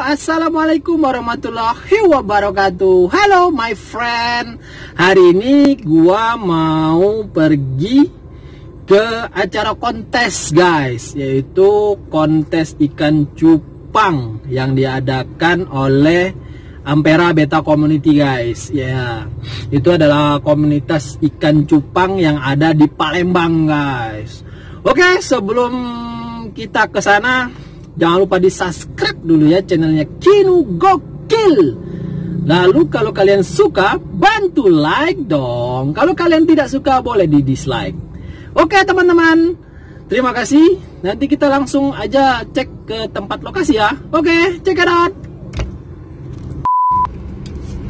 Assalamualaikum warahmatullahi wabarakatuh. Halo my friend. Hari ini gua mau pergi ke acara kontes guys, yaitu kontes ikan cupang yang diadakan oleh Ampera Beta Community guys. Ya, itu adalah komunitas ikan cupang yang ada di Palembang guys. Oke, sebelum kita ke sana, jangan lupa di subscribe dulu ya channelnya Kinu Gokil. Lalu kalau kalian suka, bantu like dong. Kalau kalian tidak suka, boleh di dislike. Oke teman-teman, terima kasih. Nanti kita langsung aja cek ke tempat lokasi ya. Oke, check it out.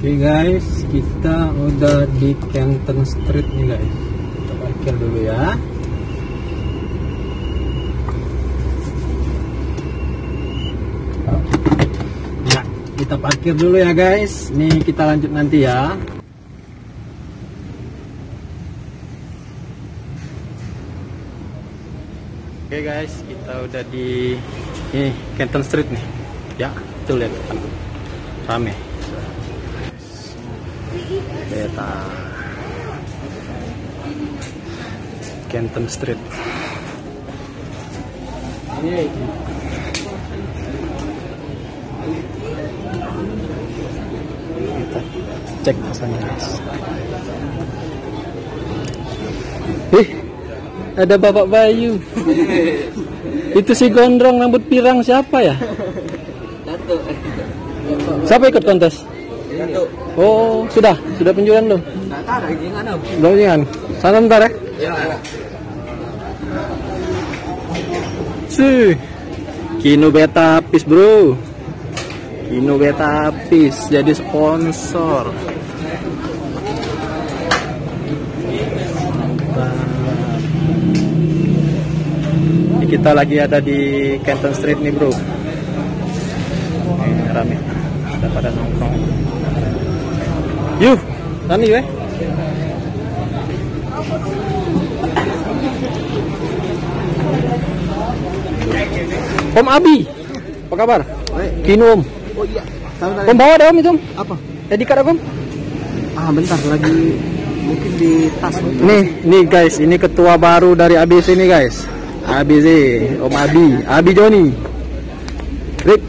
Oke guys, kita udah di Canton Street nih guys. Kita parkir dulu ya. Kita parkir dulu ya guys. Nih kita lanjut nanti ya. Oke guys, kita udah di Canton Street nih. Ya, tuh lihat kan. Rame. Beta Canton Street. Kita cek rasanya guys. Ada Bapak Bayu. Itu si gondrong rambut pirang siapa ya? Datuk. Siapa ikut kontes? Datuk. Oh, sudah penjualan belum? Enggak tahu lagi mana. Belum jangan. Sana bentar ya. Ya. Kinu Beta Apis bro. Kinu Beta Apis jadi sponsor. Kita lagi ada di Canton Street nih bro. Rame. Ada pada nongkrong. Yuh, tani weh. Om Abi, apa kabar? Kinu Om. Oh iya. Om bawa deh Om itu Om. Apa? Jadi kata Om. Bentar lagi mungkin di tas. Nih guys, ini ketua baru dari ABC nih guys. ABC, Om Abi Joni. Rick.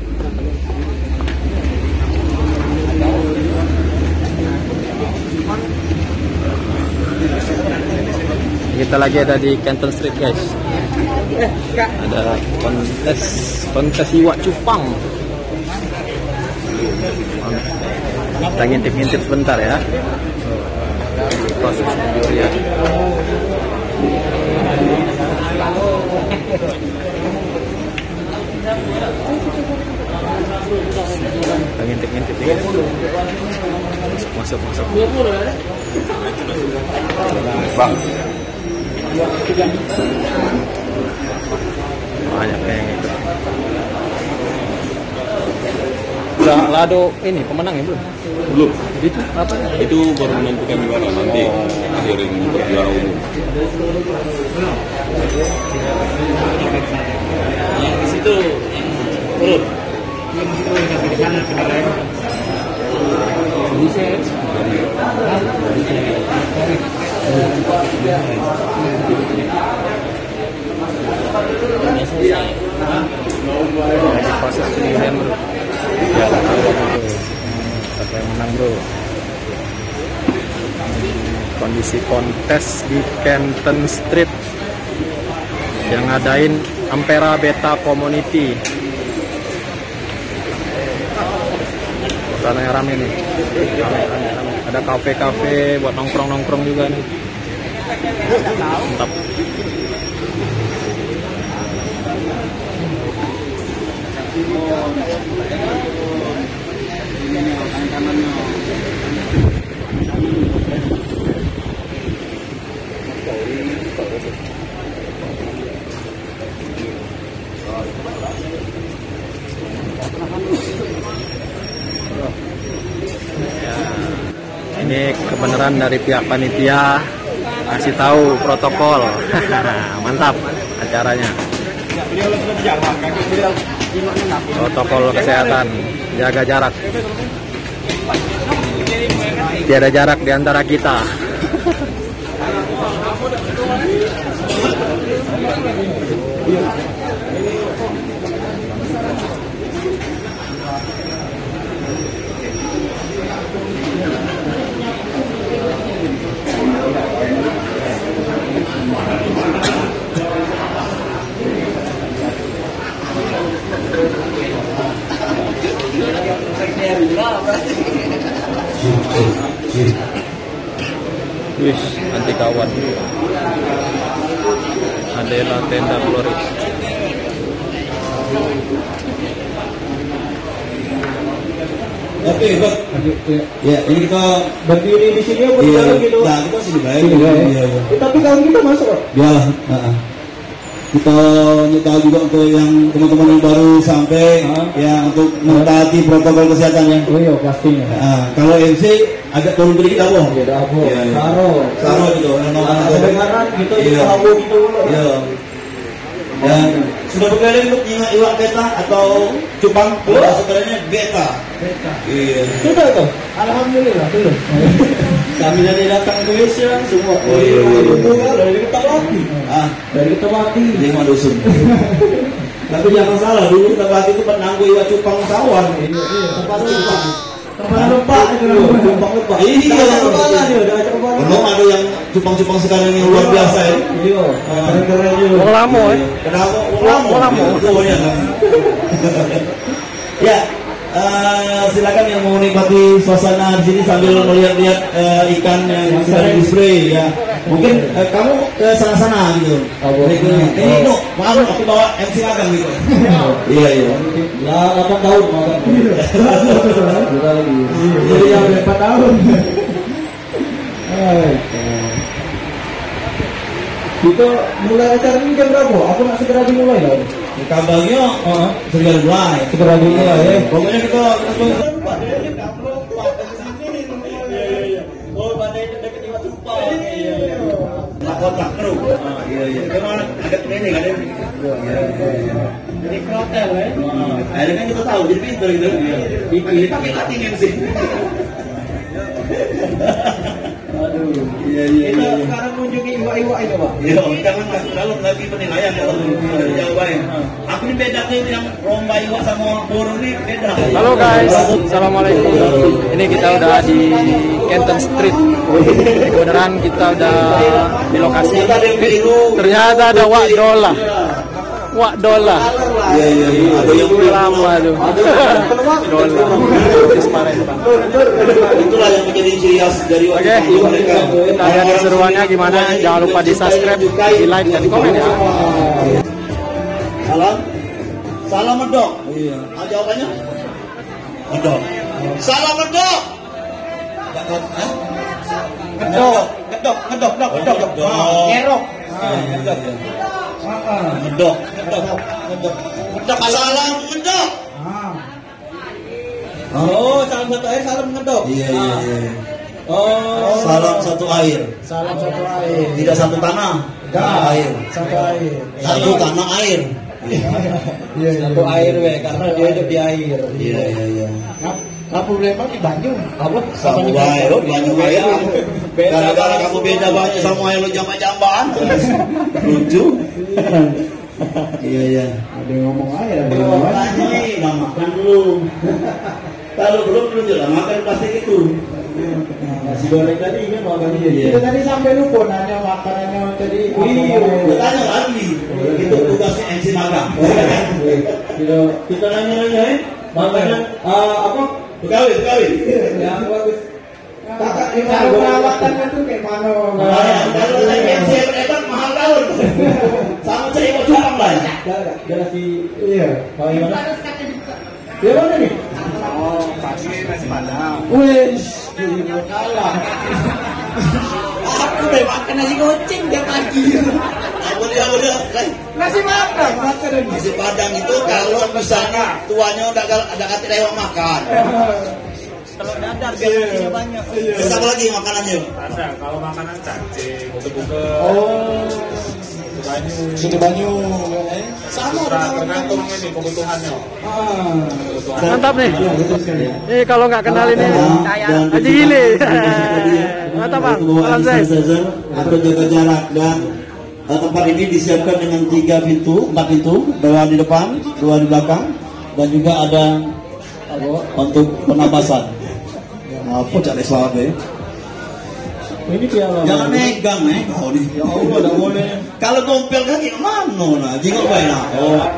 Kita lagi ada di Canton Street guys. Ada kontes iwak cupang. Kita ngintip-ngintip sebentar ya. Proses penjualan. Kita ngintip-ngintip ya. Masuk. Bang. Banyak yang ikut. Udah lado ini pemenangnya belum? Belum. Itu apa? Itu baru menentukan juara nanti akhirin juara umum. Yang di situ urut. Proses pemilihan bro. Ya, siapa yang menang bro? Kondisi kontes di Canton Street yang ngadain Ampera Beta Community. Suasananya rame nih. Rame. Ada kafe-kafe buat nongkrong juga nih. Mantap. Ini kebenaran dari pihak panitia, kasih tahu protokol. Mantap acaranya. Protokol kesehatan, jaga jarak. Tiada jarak di antara kita. Wis, anti kawan. Adalah tenda Flores. Oke, Pak. Ya, ini kita berdiri di sini apa iya, gitu? nah, kita masih dibayar. Iya. Tapi kalau kita masuk, Pak. Biarlah. Kita tahu juga untuk yang teman-teman yang baru sampai ya untuk mentaati protokol kesehatan ya. Oh iya, pastinya. Kalau MC agak turun dikit apa? Iya, apa? Iya. Saro gitu. Kedengaran gitu, iya. hawo gitu. Iya. Dan sudah berkeliling untuk iwak beta atau cupang? Sebenarnya beta. Iya. Sudah tuh. Alhamdulillah belum. Kami dari datang ke Indonesia semua. Dari Ketapati. Dari Ketapati. Di Madusun. Tapi jangan salah, dulu Ketapati itu penanggu iwak cupang kawan. Iya. Tempat cupang. Tempat lupa itu. Cupang lupa. Iya. Belum ada yang cupang-cupang sekarang yang luar biasa ya. Iya. Keren-keren juga. Wong lamo ya. Kenapa? Wong lamo. Ya. Silakan yang mau menikmati suasana di sini sambil melihat-lihat ikan yang sedang display ya. Mungkin kamu ke sana-sana gitu. Ini no, maaf aku bawa MC Agang gitu. Iya. Ya 8 tahun makan. Kita lagi. Jadi yang 4 tahun. Kita mulai acara ini jam berapa? Aku nak segera dimulai loh. Kabarnya segera mulai. Segera dimulai ya. Pokoknya kita kotak kru. Iya. Kemana? Agak training ada. Jadi krotel ya. Akhirnya kan kita tahu jadi pintar gitu. Dipilih pakai latih sih. Aduh. Iya. Kita sekarang kunjungi iwa-iwa itu, Pak. Iya, jangan masuk dalam lagi penilaian kalau jawabannya. Aku ini beda nih yang lomba iwa sama burung ini beda. Halo guys, assalamualaikum. Ini kita udah di Canton Street. Kebenaran kita udah di lokasi. Ternyata ada Wak Dola. Iya. Ada yang lama tuh. Dola. Itulah yang menjadi ciri khas dari Oke, kita lihat keseruannya gimana. Jangan lupa di subscribe, di like, dan komen ya. Salam medok. Iya. Jawabannya? Medok. Salam medok. Ngedok. Ngerok. Medok. Salam medok. Oh, salam satu air, salam ngedok. Iya. Oh, Salam satu air. salam satu air. Tidak satu tanah. Air. Satu air. Satu tanah air. Iya, satu air karena dia hidup di air. Iya. Nah, problemnya di Banyu. Apa? Sama air, banyak air. Gara-gara kamu beda banyak sama air lu jambak-jambakan. Lucu. Iya. Ada yang ngomong air. Tanya, makan dulu. Kalau belum jelas makan plastik itu. Nasi goreng tadi kan makan dia. Kita tadi sampai lupa nanya makanannya tadi. Iya, tanya lagi. Itu tugasnya MC magang. Kita nanya makanan apa? Pegawai. Yang bagus. Kakak ini perawatannya tuh kayak mana? Kalau lagi MC hebat mahal tahun. Sama saya mau cupang lah. Jelas di iya. Kalau gimana? Dia mana nih? Oh, pagi nasi padang. Wih, kalah. Aku udah makan nasi goceng tiap pagi. Udah. Nasi padang, Nasi padang itu kalau misalnya tuanya udah ada kata lewat makan. Kalau dadar biasanya banyak. Terus apa lagi makanannya? Ada kalau makanan cacing, buka-buka. Oh. Sini Banyu. Sama tergantung ini kebutuhannya. Mantap nih. Ini kalau nggak kenal ini Haji Gile. Mantap Bang. Salam sehat. Atau jaga jarak dan tempat ini disiapkan dengan 4 pintu, 2 di depan, 2 di belakang, dan juga ada untuk penapasan. Apa cari selamat ya? Ini piala. Jangan megang, kau nih. Ya Allah, tidak boleh. Kalau gompel kaki mana nah? Jingok baik nah.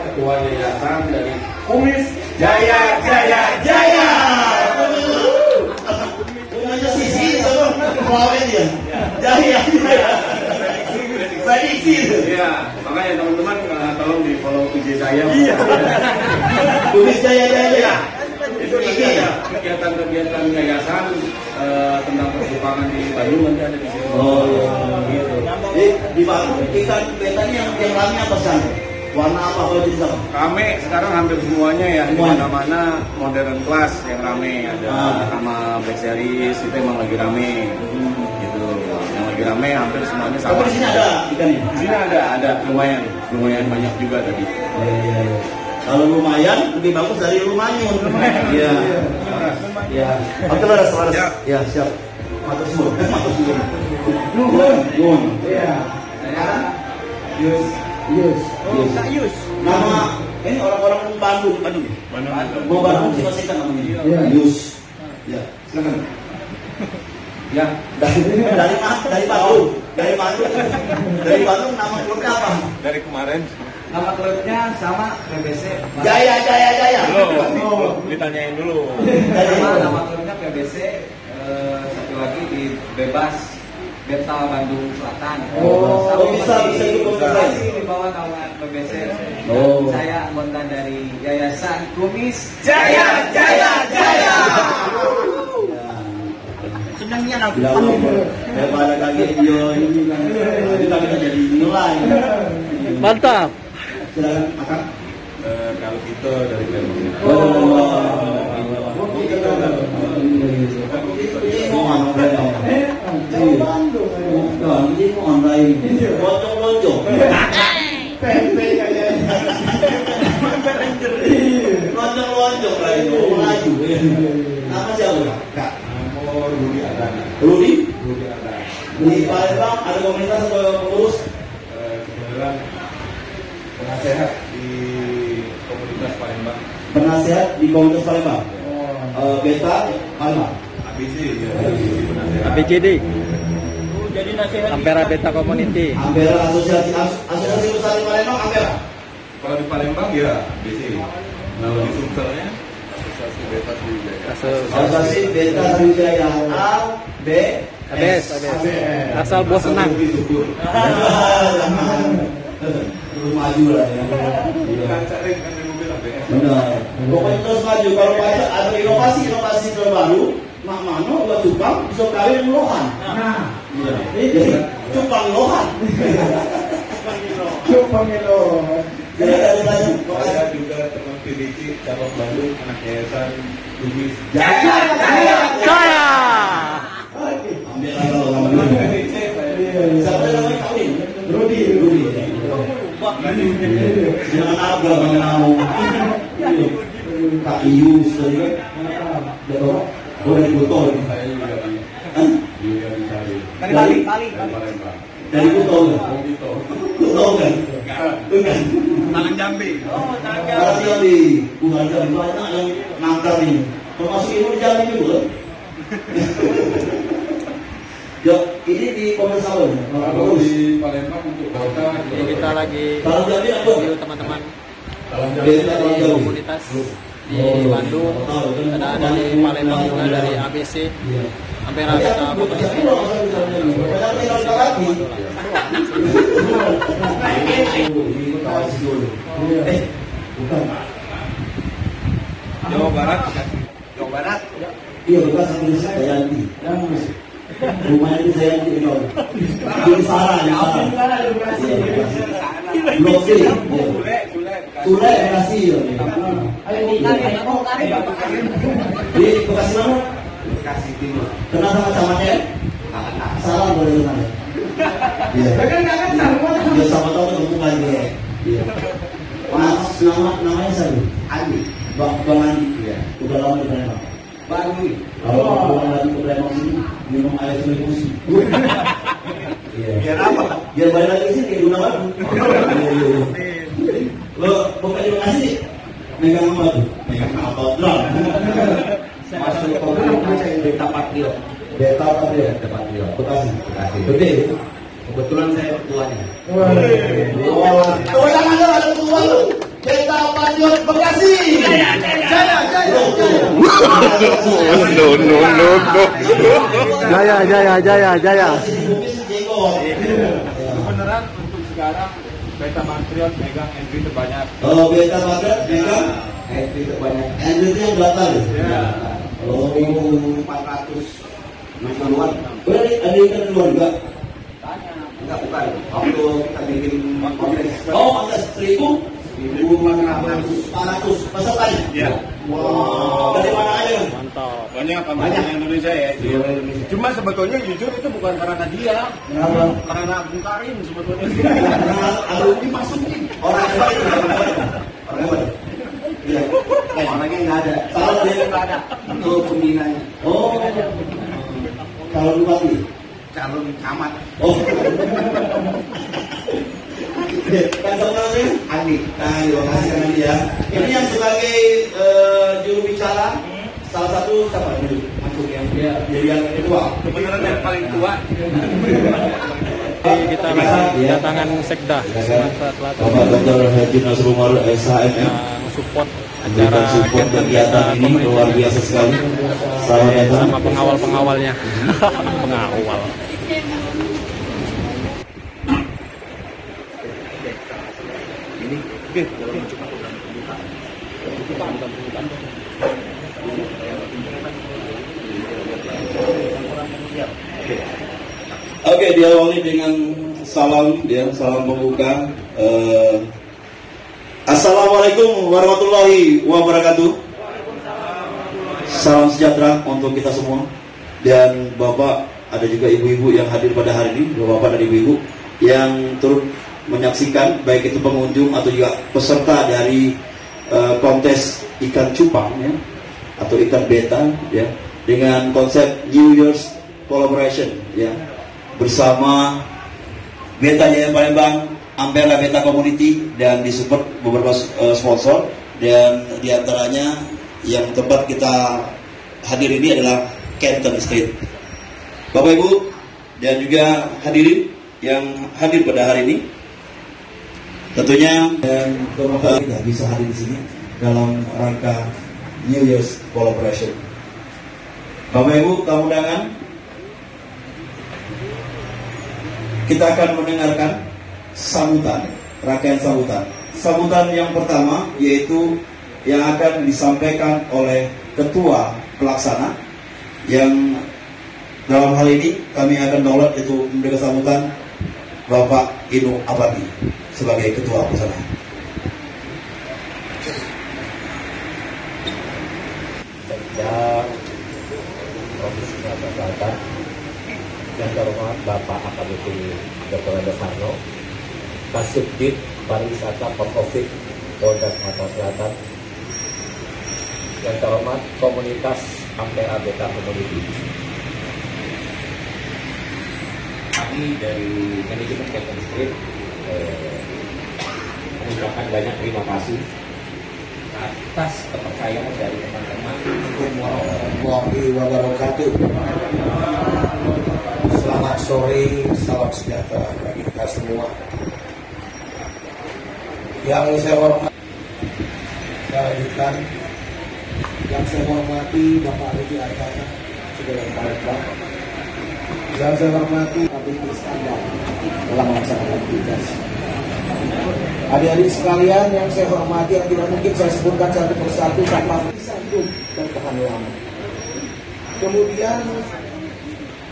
Ketua yayasan dari Kumis Jaya Jaya Jaya. Punya sisi itu kepala dia. Jaya Jaya. Prediksi itu. Iya, makanya teman-teman tolong di follow IG saya. Iya. Kumis Jaya Jaya. Itu nanti ada kegiatan-kegiatan yayasan tentang persimpangan di Bandung nanti ada di sini. Oh, gitu. Di Bandung ikan betanya yang rame apa sih? Warna apa kalau di sana? Rame sekarang hampir semuanya ya, di Semua. mana-mana modern class yang rame ada sama Black Series itu emang lagi rame. Gitu. Yang lagi rame hampir semuanya sama. Tapi di sini ada ikannya. Di sini ada lumayan banyak juga tadi. Iya. Kalau lumayan lebih bagus dari lumayan. Iya. Iya. Oke, laras. Ya, siap. Matur suwun. Nuhun. Iya. Yus. Nama ini orang-orang Bandung. Mau Bandung sih masih kan namanya. Yus. Ya, silakan. Ya, dari Bandung. Dari Bandung nama klubnya apa? Dari kemarin Nama klubnya sama PBC. Jaya. belum ditanyain dulu. Nama klubnya PBC. Satu lagi di Bebas Betal Bandung Selatan. Bisa ikut konsentrasi di bawah naungan PBC. Saya anggota dari Yayasan Kumis Jaya. Senangnya aku. Daripada lagi video ini kan kita jadi nilai. Mantap. Silakan makan. Kalau kita dari Bandung. Lonjong laju. Nama siapa? Kak. Rudi. Di Palembang ada komunitas atau pengurus? Kebetulan penasehat di komunitas Palembang. Penasehat di komunitas Palembang. Beta Palembang. ABC ya. Penasehat. ABCD. Jadi nasihat. Ampera Beta Community. Ampera Asosiasi Besar di Palembang, Ampera. Kalau di Palembang ya ABC. Kalau di Sumselnya Asosiasi Beta Sriwijaya. Asosiasi Beta Sriwijaya. ABS. Asal bos senang. Belum maju lah ya. Kan sering kan di mobil ABS. Benar. Pokoknya terus maju. Kalau ada inovasi terbaru, mak mano buat cupang bisa kawin lohan. Nah, jadi cupang lohan. Cupang lohan. Jadi ada lagi. Saya juga teman PDC cabang Bandung anak yayasan Kumis Jaya. Ambil lagi loh. Siapa namanya kawin? Rudi. Jangan abang mengenal. Kak Ius tadi kan. Boleh botol. saya juga di Dari Bali. Palembang. Dari botol kan? Botol kan? Bukan. Tangan Jambi. Masih yang di bukan Jambi banyak yang nangkar ini. Termasuk ini di Jambi juga. Ya, ini di Komnas Awal. Kalau di Palembang untuk kota Jadi kita lagi Kalau Jambi apa? review teman-teman Beta di Jambi. komunitas di Bandung. Ada dari Palembang juga dari ABC. Ampera Beta Community. Jawa Barat. Iya, bekas sambil Sayanti. Rumahnya di Sayanti benar. Di Sarah. Blok C. Sule Bekasi. Di Bekasi mana? Bekasi Timur. Kenal sama camatnya? Salam boleh kenal. Iya. Dia sama tahu ketemu lagi ya. Iya. Mas, namanya siapa? Andi. Bang Andi. Iya. Udah lama di Palembang. Baru nih. Kalau pulang lagi ke Palembang sini, minum air sungai Musi. Iya. Biar apa? Biar balik lagi ke sini kayak guna lagi. Lo bukan juga ngasih megang apa tuh? Megang apa? Drum. Masuk ke program saya Beta Patrio. Beta apa dia? Beta Patrio. Bekasi. Bekasi. Gede. Kebetulan saya ketuanya. Kewenangan lo ada ketua lo. Beta Patrio Bekasi. Jaya. No. Jaya. Beneran untuk sekarang Beta Patriot megang entry terbanyak. Oh, Beta Patriot megang Entry terbanyak. entry itu yang belakang. Ya. Oh, 1460-an. berarti ada ikan di luar juga. Enggak, bukan. Waktu kita bikin kontes. Oh, ada 1.400 pesertanya. Iya. Wow. Dari mana aja? Banyak Indonesia ya. Cuma sebetulnya jujur itu bukan karena dia, Kenapa? karena Bung Karim sebetulnya. Karena alumni masukin orang yang baik. Orang yang baik. Iya. Orangnya nggak ada. Kalau dia nggak ada. Untuk pembinanya. Oh, kalau bupati. Calon camat. Oh. Kan namanya Andi. Nah, terima kasih Kang Andi ya. Ini yang sebagai juru bicara salah satu siapa dulu masuk yang dia jadi yang kedua. Kebenaran yang paling tua. Kita kedatangan Sekda Sumatera Selatan Bapak Dr. Haji Nasrul Umar SHM yang support memberikan acara support kegiatan ini luar biasa sekali. Selamat datang. sama pengawal-pengawalnya. Pengawal. Oke, diawali dengan salam pembuka. Assalamualaikum warahmatullahi wabarakatuh. Salam sejahtera untuk kita semua. Dan Bapak, ada juga ibu-ibu yang hadir pada hari ini, Bapak dan ibu-ibu yang turut menyaksikan, baik itu pengunjung atau juga peserta dari kontes ikan cupang ya, atau ikan beta ya, dengan konsep New Year's Collaboration ya, bersama Beta Jaya Palembang, Ampera Beta Community, dan disupport beberapa sponsor, dan diantaranya yang tempat kita hadir ini adalah Canton Estate. Bapak Ibu dan juga hadirin yang hadir pada hari ini, tentunya dan kita bisa hadir di sini dalam rangka New Year's Collaboration. Bapak Ibu tamu undangan, kita akan mendengarkan sambutan, rangkaian sambutan. Sambutan yang pertama yaitu yang akan disampaikan oleh Ketua Pelaksana, yang dalam hal ini kami akan download itu memberikan sambutan Bapak Inu Abadi sebagai Ketua Pelaksana. Sekda Provinsi Sumatera Selatan, yang terhormat Bapak AKBP Dr. Sarno, Kasubdit Pariwisata Porkovid Polda Sumatera Selatan, yang terhormat Komunitas Ampera Beta Community. Kami dari manajemen Canton Estate mengucapkan banyak terima kasih atas kepercayaan dari teman-teman. Warahmatullahi wabarakatuh. Selamat sore, salam sejahtera bagi kita semua. Yang saya hormati, saya lanjutkan. Yang saya hormati Bapak Rudi Arkana, sebagai Palembang. Yang saya hormati Habib Iskandar dalam melaksanakan tugas. Adik-adik sekalian yang saya hormati, yang tidak mungkin saya sebutkan satu persatu tanpa disambung dan tahan lama. Kemudian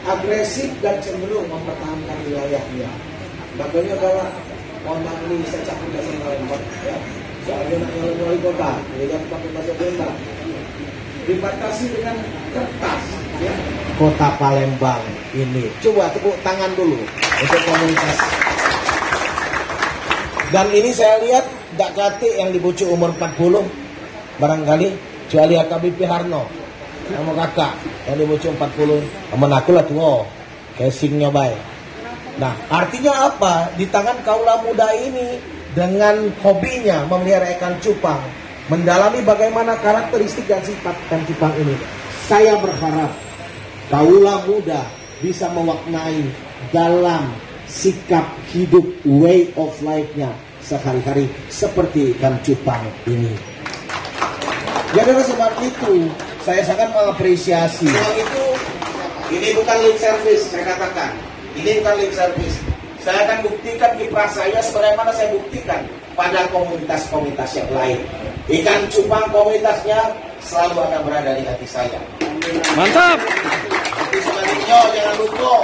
agresif dan cenderung mempertahankan wilayahnya. Makanya kalau mohon maaf ini saya campur bahasa Palembang, ya, soalnya nak wali kota, ya pakai bahasa Palembang. Dibatasi dengan kertas, ya. Kota Palembang. ini. Coba tepuk tangan dulu untuk komunitas. Dan ini saya lihat Dak Kati yang di Bucu umur 40 barangkali, kecuali AKBP Harno sama kakak yang di Bucu 40 sama aku lah tuh casingnya baik. Nah artinya apa? Di tangan kaula muda ini dengan hobinya memelihara ikan cupang, mendalami bagaimana karakteristik dan sifat ikan cupang ini, saya berharap kaula muda bisa memaknai dalam sikap hidup, way of life-nya sehari-hari seperti ikan cupang ini. Jadi oleh sebab itu saya sangat mengapresiasi. Itu ini bukan lip service, saya katakan. Ini bukan lip service. Saya akan buktikan kiprah saya sebagaimana saya buktikan pada komunitas-komunitas yang lain. Ikan cupang komunitasnya selalu akan berada di hati saya. Mantap. Tapi sebaliknya jangan lupa,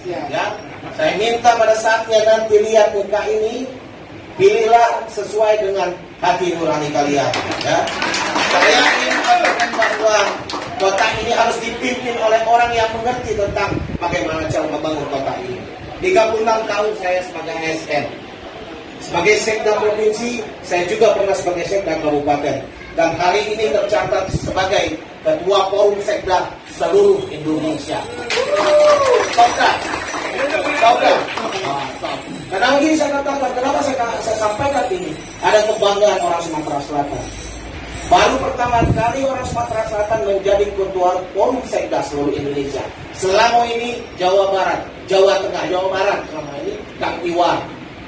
ya. Saya minta pada saatnya nanti lihat muka ini, pilihlah sesuai dengan hati nurani kalian. Ya. Saya ingin mengatakan bahwa kota ini harus dipimpin oleh orang yang mengerti tentang bagaimana cara membangun kota ini. 36 tahun saya sebagai ASN. Sebagai sekda provinsi, saya juga pernah sebagai sekda kabupaten. Dan hari ini tercatat sebagai ketua forum sekda seluruh Indonesia. Saudara. Karena begini saya katakan, kenapa saya sampaikan ini? Ada kebanggaan orang Sumatera Selatan. Baru pertama kali orang Sumatera Selatan menjadi ketua forum sekda seluruh Indonesia. Selama ini Jawa Barat, Jawa Tengah, Jawa Barat selama ini Kang Iwan.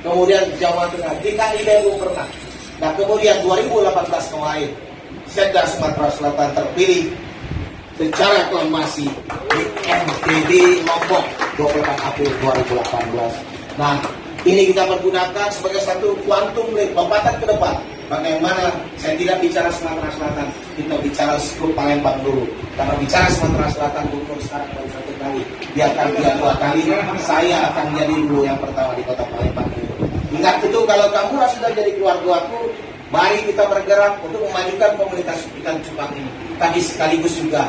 Kemudian Jawa Tengah, DKI belum pernah. Nah kemudian 2018 kemarin sekda Sumatera Selatan terpilih secara aklamasi di NTB Lombok 24 April 2018. Nah ini kita pergunakan sebagai satu quantum leap, lompatan ke depan. Bagaimana saya tidak bicara Sumatera Selatan, kita bicara Skup Palembang dulu. Karena bicara Sumatera Selatan gubernur sekarang baru 1 kali. Biarkan dia 2 kali, saya akan jadi dulu yang pertama di kota Palembang. Ingat itu, kalau kamu sudah jadi keluargaku, mari kita bergerak untuk memajukan komunitas ikan cupang ini. Tapi sekaligus juga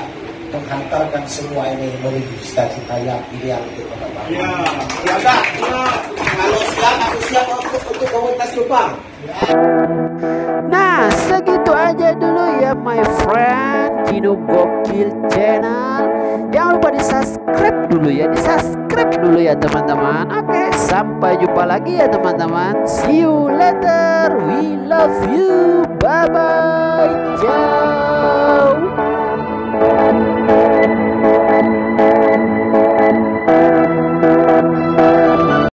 menghantarkan semua ini menuju cita-cita yang ideal untuk kota Palembang. Ya, kalau siap, aku siap untuk komunitas cupang. Nah, segitu aja dulu ya my friend Kino Gokil Channel. Jangan lupa di subscribe dulu ya, teman-teman. Oke, sampai jumpa lagi ya teman-teman. See you later. We love you. Bye bye. Ciao.